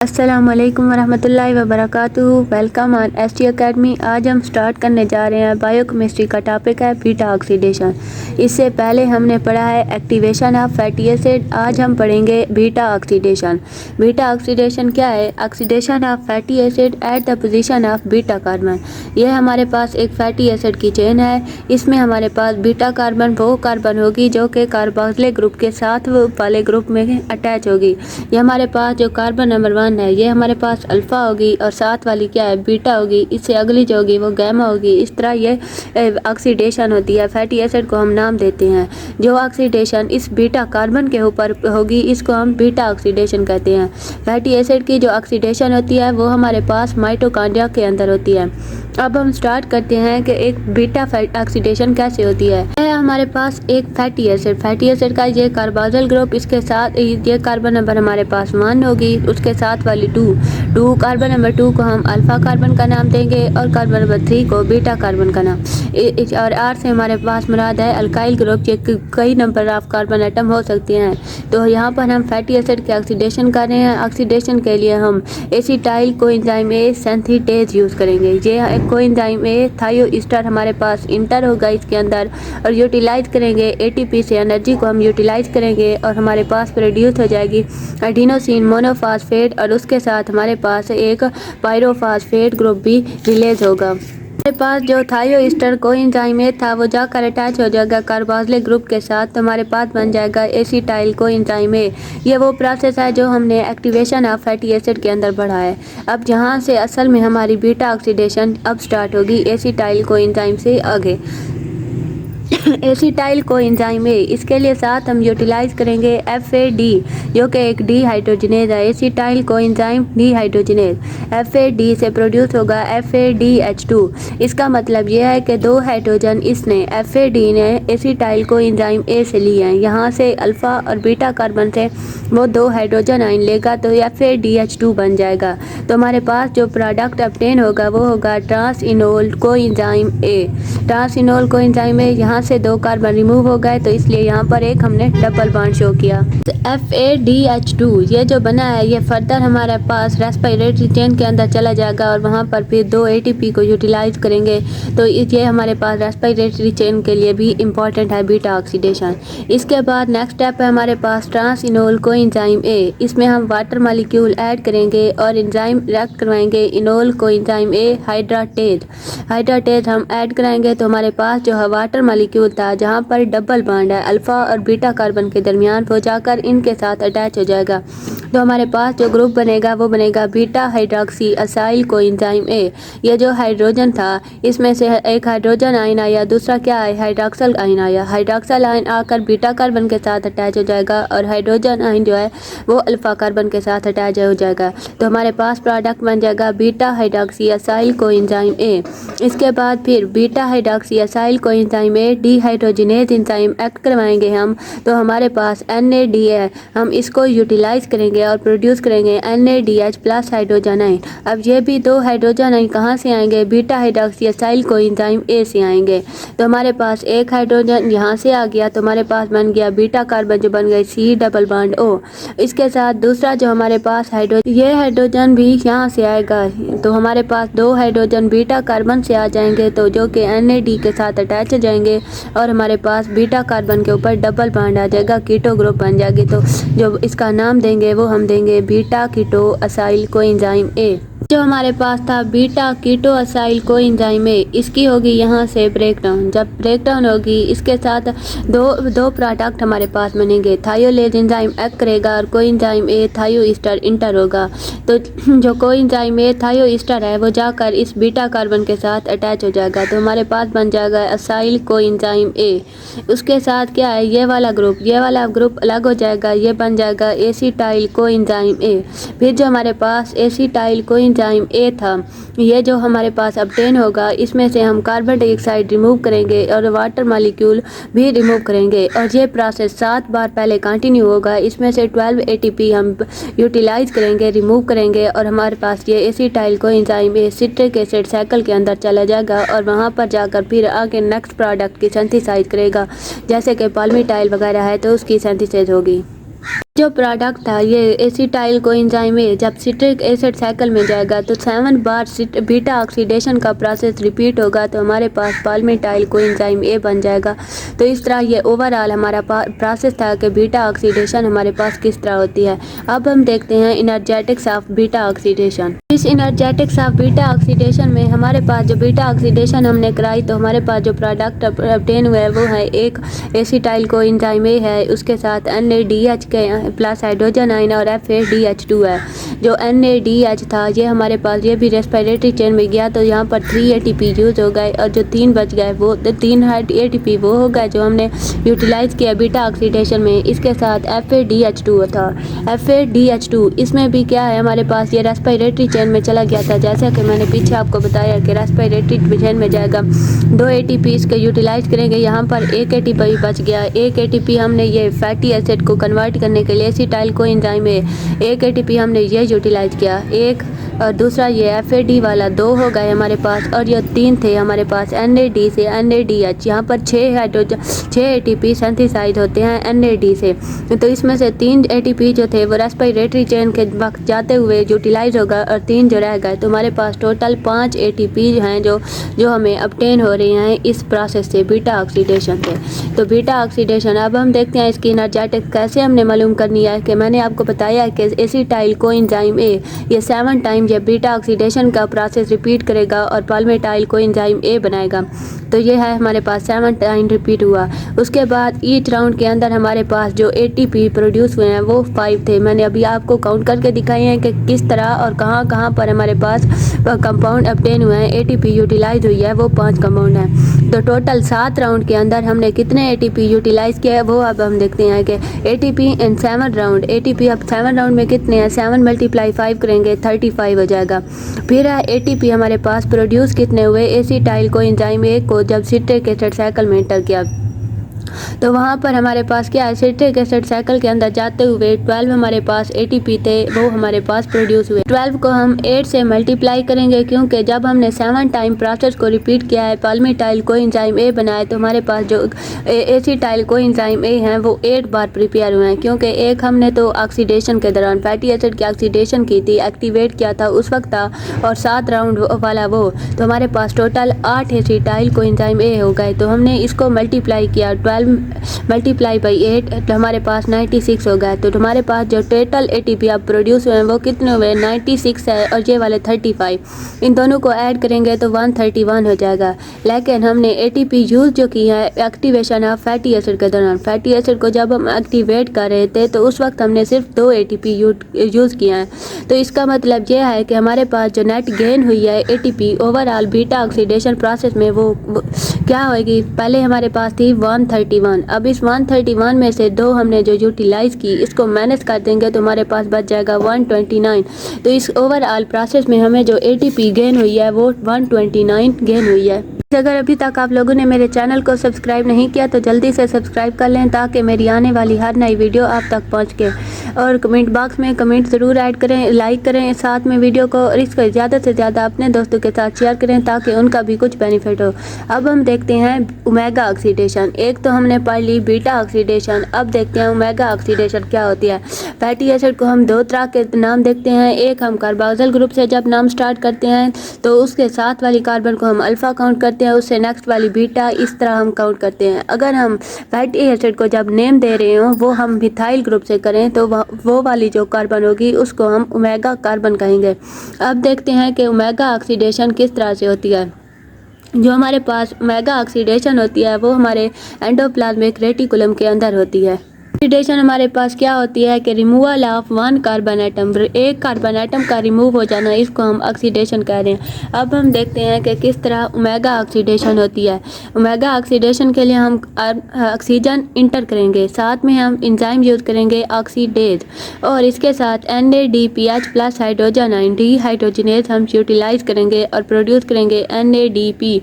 अस्सलामुअलैकुम वरहमतुल्लाहि वबरकातुहू। Welcome on ST academy. आज हम स्टार्ट करने जा रहे हैं बायोकेमिस्ट्री का टॉपिक है बीटा ऑक्सीडेशन। इससे पहले हमने पढ़ा है एक्टिवेशन ऑफ फैटी एसिड। आज हम पढ़ेंगे बीटा ऑक्सीडेशन। बीटा ऑक्सीडेशन क्या है? Oxidation of fatty acid at the position of beta carbon. यह हमारे पास एक फैटी एसिड की चेन है। इसमें हमारे पास बीटा कार्बन वो कार्बन होगी जो कि कार्बोक्सिलिक ग्रुप के साथ वाले ग्रुप में अटैच होगी। ये हमारे पास जो कार्बन नंबर 1 है ये हमारे पास अल्फ़ा होगी और साथ वाली क्या है? बीटा होगी। इससे अगली जो होगी वो गैमा होगी। इस तरह ये ऑक्सीडेशन होती है। फैटी एसिड को हम नाम देते हैं। जो ऑक्सीडेशन इस बीटा कार्बन के ऊपर होगी इसको हम बीटा ऑक्सीडेशन कहते हैं। फैटी एसिड की जो ऑक्सीडेशन होती है वो हमारे पास माइटोकॉन्ड्रिया के अंदर होती है। अब हम स्टार्ट करते हैं कि एक बीटा ऑक्सीडेशन कैसे होती है। हमारे पास एक फैटी एसिड का ये कार्बोक्सिल ग्रुप, इसके साथ ये कार्बन नंबर हमारे पास 1 होगी, उसके साथ वाली 2 कार्बन नंबर 2 को हम अल्फा कार्बन का नाम देंगे और कार्बन नंबर 3 को बीटा कार्बन का नाम। और आर से हमारे पास मुराद है अल्काइल ग्रुप, ये कई नंबर ऑफ कार्बन एटम हो सकते हैं। तो यहाँ पर हम फैटी एसिड के ऑक्सीडेशन कर रहे हैं। ऑक्सीडेशन के लिए हम acetyl coenzyme A synthetase use करेंगे। ये कोएंजाइम ए थायोईस्टर हमारे पास इंटर होगा इसके अंदर और यूटिलाइज करेंगे। एटीपी से एनर्जी को हम यूटिलाइज करेंगे और हमारे पास प्रोड्यूस हो जाएगी एडिनोसिन मोनोफॉस्फेट और उसके साथ हमारे पास एक पायरोफॉस्फेट ग्रुप भी रिलीज होगा। हमारे पास जो थायोईस्टर कोएंजाइम ए था वो जाकर अटैच हो जाएगा कार्बोक्सिलिक ग्रुप के साथ, तो हमारे पास बन जाएगा एसिटाइल कोएंजाइम ए। ये वो प्रोसेस है जो हमने एक्टिवेशन ऑफ फैटी एसिड के अंदर बढ़ा है। अब जहाँ से असल में हमारी बीटा ऑक्सीडेशन अब स्टार्ट होगी एसिटाइल कोएंजाइम से आगे। एसिटाइल कोएंजाइम ए, इसके लिए साथ हम यूटिलाइज करेंगे FAD जो कि एक डीहाइड्रोजनेज है। एसिटाइल कोएंजाइम डीहाइड्रोजनेज FAD से प्रोड्यूस होगा FADH2। इसका मतलब यह है कि 2 हाइड्रोजन इसने FAD ने एसिटाइल कोएंजाइम ए से लिए हैं। यहाँ से अल्फ़ा और बीटा कार्बन से वो 2 हाइड्रोजन आयन लेगा तो FADH2 बन जाएगा। तो हमारे पास जो प्रोडक्ट ऑब्टेन होगा वो होगा ट्रांसइनोल कोएंजाइम ए। ट्रांसइनोल कोएंजाइम ए, यहाँ से 2 कार्बन रिमूव हो गए तो इसलिए यहाँ पर एक हमने डबल बॉन्ड शो किया। तो FADH2 ये जो बना है ये फर्दर हमारे पास रेस्पिरेटरी चेन के अंदर चला जाएगा और वहाँ पर फिर 2 ATP को यूटिलाइज करेंगे। तो ये हमारे पास रेस्पिरेटरी चेन के लिए भी इम्पॉर्टेंट है बीटा ऑक्सीडेशन। इसके बाद नेक्स्ट स्टेप है हमारे पास ट्रांसइनोल कोएंजाइम ए। इसमें हम वाटर मॉलिक्यूल ऐड करेंगे और एंजाइम रिएक्ट करवाएंगे इनोल कोएंजाइम ए हाइड्राटेज हम ऐड कराएंगे। तो हमारे पास जो है वाटर मॉलिक्यूल था जहाँ पर डबल बॉन्ड है अल्फ़ा और बीटा कार्बन के दरमियान, वो जाकर इनके साथ अटैच हो जाएगा। तो हमारे पास जो ग्रुप बनेगा वो बनेगा बीटा हाइड्रोक्सी असाइल कोएंजाइम ए। ये जो हाइड्रोजन था इसमें से एक हाइड्रोजन आयन आया, दूसरा क्या है? हाइड्रोक्सल आयन आया। हाइड्रोक्सल आयन आकर बीटा कार्बन के साथ अटैच हो जाएगा और हाइड्रोजन आयन जो है वो अल्फ़ा कार्बन के साथ अटैच हो जाएगा। तो हमारे पास प्रोडक्ट बन जाएगा बीटा हाइड्रोक्सी असाइल कोएंजाइम ए। इसके बाद फिर बीटा हाइड्रोक्सी असाइल कोएंजाइम ए डीहाइड्रोजनेज एंजाइम एक्ट करवाएंगे हम, तो हमारे पास NAD है। हम इसको यूटिलाइज करेंगे और प्रोड्यूस करेंगे NADH प्लस हाइड्रोजन आयन। अब ये भी 2 हाइड्रोजन आयन कहाँ से आएंगे? बीटा हाइड्रोक्सी असाइल कोएंजाइम ए से आएंगे। तो हमारे पास एक हाइड्रोजन यहाँ से आ गया तो हमारे पास बन गया बीटा कार्बन जो बन गई C डबल बॉन्ड O। इसके साथ दूसरा जो हमारे पास ये हाइड्रोजन भी यहाँ से आएगा तो हमारे पास 2 हाइड्रोजन बीटा कार्बन से आ जाएंगे तो जो कि NAD के साथ अटैच हो जाएंगे और हमारे पास बीटा कार्बन के ऊपर डबल बॉन्ड आ जाएगा, कीटो ग्रुप बन जाएगी। तो जो इसका नाम देंगे वो हम देंगे beta keto acyl coenzyme A. जो हमारे पास था beta keto acyl coenzyme A, इसकी होगी यहाँ से ब्रेकडाउन। जब ब्रेकडाउन होगी इसके साथ दो प्रोडक्ट हमारे पास बनेंगे। थायोलेज एंजाइम एक्ट करेगा और कोएंजाइम ए थायोईस्टर इंटर होगा। तो जो कोएंजाइम ए थायोईस्टर है वो जाकर इस बीटा कार्बन के साथ अटैच हो जाएगा। तो हमारे पास बन जाएगा असाइल कोएंजाइम ए। उसके साथ क्या है? ये वाला ग्रुप अलग हो जाएगा, ये बन जाएगा एसिटाइल कोएंजाइम ए। फिर जो हमारे पास एसिटाइल कोएंजाइम ए था ये जो हमारे पास ऑब्टेन होगा इसमें से हम कार्बन डाइऑक्साइड रिमूव करेंगे और वाटर मॉलिक्यूल भी रिमूव करेंगे और ये प्रोसेस 7 बार पहले कंटिन्यू होगा। इसमें से 12 ATP हम यूटिलाइज करेंगे, रिमूव करेंगे और हमारे पास ये acetyl coenzyme A citric acid cycle के अंदर चला जाएगा और वहाँ पर जाकर फिर आगे नेक्स्ट प्रोडक्ट की सिंथेसाइज करेगा। जैसे कि पॉलीमेटाइल वगैरह है तो उसकी सिंथेसाइज होगी। जो प्रोडक्ट था ये एसिटाइल कोएंजाइम ए जब सिट्रिक एसिड साइकिल में जाएगा तो 7 बार बीटा ऑक्सीडेशन का प्रोसेस रिपीट होगा तो हमारे पास पाल्मिटाइल कोएंजाइम ए बन जाएगा। तो इस तरह ये ओवरऑल हमारा प्रोसेस था कि बीटा ऑक्सीडेशन हमारे पास किस तरह होती है। अब हम देखते हैं इनर्जेटिक्स ऑफ बीटा ऑक्सीडेशन। इस इनर्जेटिक्स ऑफ बीटा ऑक्सीडेशन में हमारे पास जो बीटा ऑक्सीडेशन हमने कराई तो हमारे पास जो प्रोडक्ट ऑब्टेन हुआ है वो है एक एसिटाइल कोएंजाइम ए है, उसके साथ NADH के प्लस हाइड्रोजन आयन और FADH2 है। जो NADH था ये हमारे पास ये भी रेस्पिरेटरी चेन में गया तो यहाँ पर 3 ATP यूज हो गए और जो 3 बच गए वो 3 ATP वो हो गए जो हमने यूटिलाइज किया बीटा ऑक्सीडेशन में। इसके साथ FADH2 था। FADH2 इसमें भी क्या है हमारे पास ये रेस्पिरेटरी चेन में चला गया था, जैसा कि मैंने पीछे आपको बताया कि रेस्पिरेटरी चेन में जाएगा। 2 ATP इसके यूटिलाइज करेंगे, यहाँ पर 1 ATP बच गया। 1 ATP हमने ये फैटी एसिड को कन्वर्ट करने के लिए एसिटाइल कोएंजाइम में 1 ATP हमने ये यूटिलाइज किया, एक और दूसरा ये FAD वाला 2 हो गए हमारे पास और ये 3 थे हमारे पास NAD से NADH। यहाँ पर 6 ATP सिंथेसाइज होते हैं NAD से, तो इसमें से 3 ATP जो थे वो रेस्पिरेटरी चेन के वक्त जाते हुए यूटिलाइज होगा और 3 जो रह गए तो हमारे पास टोटल 5 ATP हैं जो हमें ऑब्टेन हो रही हैं इस प्रोसेस से बीटा ऑक्सीडेशन से। तो बीटा ऑक्सीडेशन अब हम देखते हैं इसकी एनर्जेटिक कैसे हमने मालूम करनी है कि मैंने आपको बताया कि एसिटाइल कोएंजाइम ए ये 7 टाइम जब बीटा ऑक्सीडेशन का प्रोसेस रिपीट करेगा और पाल्मिटाइल कोएंजाइम ए बनाएगा। तो ये है हमारे पास 7 टाइम रिपीट हुआ। उसके बाद ईच राउंड के अंदर हमारे पास जो ATP प्रोड्यूस हुए हैं वो 5 थे। मैंने अभी आपको काउंट करके दिखाए हैं कि किस तरह और कहाँ कहाँ पर हमारे पास कंपाउंड ऑब्टेन हुए हैं। ATP यूटिलाइज हुई है वो 5 कंपाउंड हैं। तो टोटल 7 राउंड के अंदर हमने कितने ATP यूटिलाइज किया है वो अब हम देखते हैं कि ATP इन 7 राउंड ATP अब 7 राउंड में कितने हैं, 7 × 5 करेंगे 35 हो जाएगा। फिर है ATP हमारे पास प्रोड्यूस कितने हुए एसिटाइल कोएंजाइम ए को जब सिट्रिक एसिड साइकिल में एंटर किया तो वहाँ पर हमारे पास क्या है सिट्रिक एसिड साइकिल के अंदर जाते हुए 12 हमारे पास ATP थे वो हमारे पास प्रोड्यूस हुए। 12 को हम 8 से मल्टीप्लाई करेंगे क्योंकि जब हमने 7 टाइम प्रोसेस को रिपीट किया है पाल्मिटाइल कोएंजाइम ए बनाया तो हमारे पास जो एसिटाइल कोएंजाइम ए हैं वो 8 बार प्रिपेयर हुए हैं, क्योंकि एक हमने तो ऑक्सीडेशन के दौरान फैटी एसिड की ऑक्सीडेशन की थी, एक्टिवेट किया था उस वक्त था, और 7 राउंड वाला वो, तो हमारे पास टोटल 8 एसिटाइल कोएंजाइम ए हो गए। तो हमने इसको मल्टीप्लाई किया 12 मल्टीप्लाई बाई 8 तो हमारे पास 96 हो गया। तो हमारे पास जो टोटल ATP अब प्रोड्यूस हुए हैं वो कितने हुए 96 है और ये वाले 35, इन दोनों को ऐड करेंगे तो 131 हो जाएगा। लेकिन हमने ATP यूज़ जो की है एक्टिवेशन ऑफ फैटी एसिड के दौरान, फैटी एसिड को जब हम एक्टिवेट कर रहे थे तो उस वक्त हमने सिर्फ 2 ATP यूज़ किया है। तो इसका मतलब ये है कि हमारे पास जो नेट गेन हुई है ATP overall beta oxidation process में वो क्या होगी, पहले हमारे पास थी 131, अब इस 131 में से 2 हमने जो यूटिलाइज की इसको माइनस कर देंगे तो हमारे पास बच जाएगा 129। तो इस ओवरऑल प्रोसेस में हमें जो ATP गेन हुई है वो 129 गेन हुई है। अगर अभी तक आप लोगों ने मेरे चैनल को सब्सक्राइब नहीं किया तो जल्दी से सब्सक्राइब कर लें ताकि मेरी आने वाली हर नई वीडियो आप तक पहुंच के, और कमेंट बॉक्स में कमेंट ज़रूर ऐड करें, लाइक करें साथ में वीडियो को, और इसको ज़्यादा से ज़्यादा अपने दोस्तों के साथ शेयर करें ताकि उनका भी कुछ बेनिफिट हो। अब हम देखते हैं ओमेगा ऑक्सीडेशन। एक तो हमने पढ़ ली बीटा ऑक्सीडेशन, अब देखते हैं ओमेगा ऑक्सीडेशन क्या होती है। फैटी एसिड को हम 2 तरह के नाम देखते हैं, एक हम कार्बोक्सिल ग्रुप से जब नाम स्टार्ट करते हैं तो उसके साथ वाली कार्बन को हम अल्फ़ा काउंट करते हैं, उससे नेक्स्ट वाली बीटा, इस तरह हम काउंट करते हैं। अगर हम फैटी एसिड को जब नेम दे रहे हो वो हम मिथाइल ग्रुप से करें तो वो वाली जो कार्बन होगी उसको हम ओमेगा कार्बन कहेंगे। अब देखते हैं कि ओमेगा ऑक्सीडेशन किस तरह से होती है। जो हमारे पास ओमेगा ऑक्सीडेशन होती है वो हमारे एंडोप्लाज्मिक रेटिकुलम के अंदर होती है। ऑक्सीडेशन हमारे पास क्या होती है कि रिमूवल ऑफ 1 कार्बन एटम, एक कार्बन एटम का रिमूव हो जाना, इसको हम ऑक्सीडेशन कह रहे हैं। अब हम देखते हैं कि किस तरह ओमेगा ऑक्सीडेशन होती है। ओमेगा ऑक्सीडेशन के लिए हम ऑक्सीजन इंटर करेंगे, साथ में हम एंजाइम यूज़ करेंगे ऑक्सीडेज, और इसके साथ NADPH plus hydrogen ion dehydrogenase हम यूटिलाइज करेंगे और प्रोड्यूस करेंगे NADP।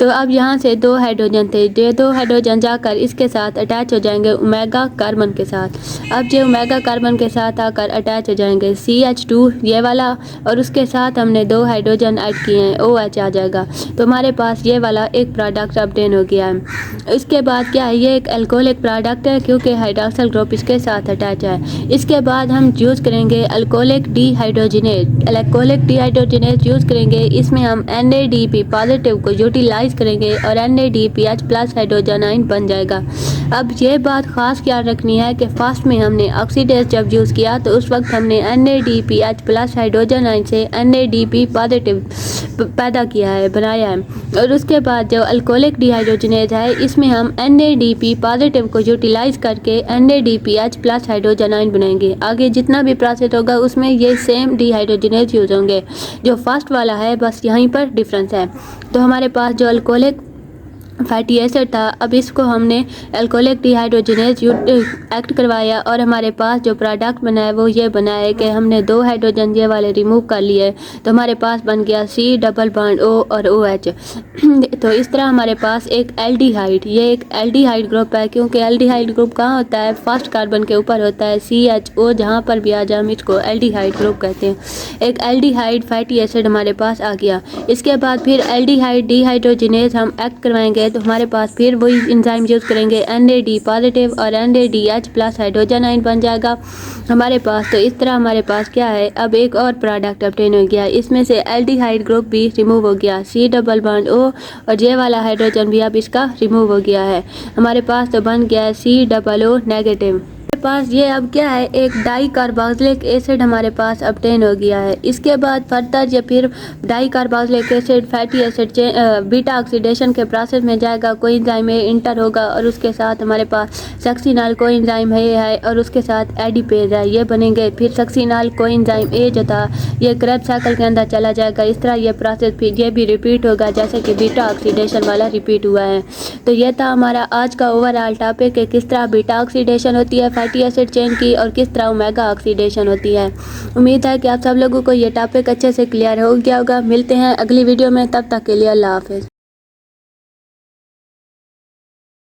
तो अब यहाँ से 2 हाइड्रोजन थे, ये 2 हाइड्रोजन जाकर इसके साथ अटैच हो जाएंगे ओमेगा कार्बन के साथ। अब ये ओमेगा कार्बन के साथ आकर अटैच हो जाएंगे CH2 ये वाला, और उसके साथ हमने 2 हाइड्रोजन ऐड किए हैं, OH आ जाएगा। तो हमारे पास ये वाला एक प्रोडक्ट ऑब्टेन हो गया है। इसके बाद क्या है, ये एक अल्कोहलिक प्रोडक्ट है क्योंकि हाइड्रॉक्सिल ग्रुप इसके साथ अटैच है। इसके बाद हम यूज़ करेंगे alcoholic dehydrogenase. Alcoholic dehydrogenase use करेंगे, इसमें हम NADP पॉजिटिव को यूटिलाइज करेंगे और NADPH प्लस हाइड्रोजन आयन बन जाएगा। अब ये बात ख़ास ख्याल रखनी है कि फर्स्ट में हमने ऑक्सीडेज जब यूज़ किया तो उस वक्त हमने NADPH प्लस हाइड्रोजन आयन से NADP पॉजिटिव पैदा किया है, बनाया है। और उसके बाद जो अल्कोहलिक डीहाइड्रोजिनेज है इसमें हम NADP पॉजिटिव को यूटिलाइज करके NADPH प्लस हाइड्रोजन आयन बनाएंगे। आगे जितना भी प्रोसेस होगा उसमें ये सेम डीहाइड्रोजिनेज यूज होंगे। जो फर्स्ट वाला है बस यहीं पर डिफरेंस है। तो हमारे पास जो अल्कोहलिक फैटी एसिड था, अब इसको हमने अल्कोहलिक डीहाइड्रोजिनेज एक्ट करवाया और हमारे पास जो प्रोडक्ट बना है वो ये बना है कि हमने 2 हाइड्रोजन ये वाले रिमूव कर लिए, तो हमारे पास बन गया C डबल बॉन्ड O और OH। तो इस तरह हमारे पास एक एल्डिहाइड, ये एक एल्डिहाइड ग्रुप है क्योंकि एल्डिहाइड ग्रुप कहाँ होता है, फर्स्ट कार्बन के ऊपर होता है CHO, जहाँ पर भी आ जाए हम इसको एल्डिहाइड ग्रुप कहते हैं। एक एल्डिहाइड फैटी एसिड हमारे पास आ गया। इसके बाद फिर एल्डिहाइड डीहाइड्रोजिनेज हम एक्ट करवाएंगे तो हमारे पास फिर वही एंजाइम यूज़ करेंगे, NAD पॉजिटिव और NADH प्लस हाइड्रोजन आयन बन जाएगा हमारे पास। तो इस तरह हमारे पास क्या है, अब एक और प्रोडक्ट ऑब्टेन हो गया, इसमें से एल्डिहाइड ग्रुप भी रिमूव हो गया, C डबल बॉन्ड O और ये वाला हाइड्रोजन भी अब इसका रिमूव हो गया है। हमारे पास तो बन गया है C डबल O नेगेटिव। हमारे पास ये अब क्या है, एक डाई कार्बोक्सिलिक एसिड हमारे पास ऑब्टेन हो गया है। इसके बाद फर्दर ये फिर di carboxylic acid fatty acid beta oxidation के प्रोसेस में जाएगा, कोएंजाइम ए इंटर होगा और उसके साथ हमारे पास सक्सिनाल कोएंजाइम है और उसके साथ एडिपेज है, ये बनेंगे। फिर सक्सिनाल कोएंजाइम ए जो था ये क्रेब्स साइकिल के अंदर चला जाएगा। इस तरह ये प्रोसेस फिर ये भी रिपीट होगा जैसे कि बीटा ऑक्सीडेशन वाला रिपीट हुआ है। तो ये था हमारा आज का ओवरऑल टॉपिक कि किस तरह बीटा ऑक्सीडेशन होती है फैटी एसिड चेन की और किस तरह ओमेगा ऑक्सीडेशन होती है। उम्मीद है कि आप सब लोगों को ये टॉपिक अच्छे से क्लियर हो गया होगा। मिलते हैं अगली वीडियो में, तब तक के लिए अल्लाह हाफिज़।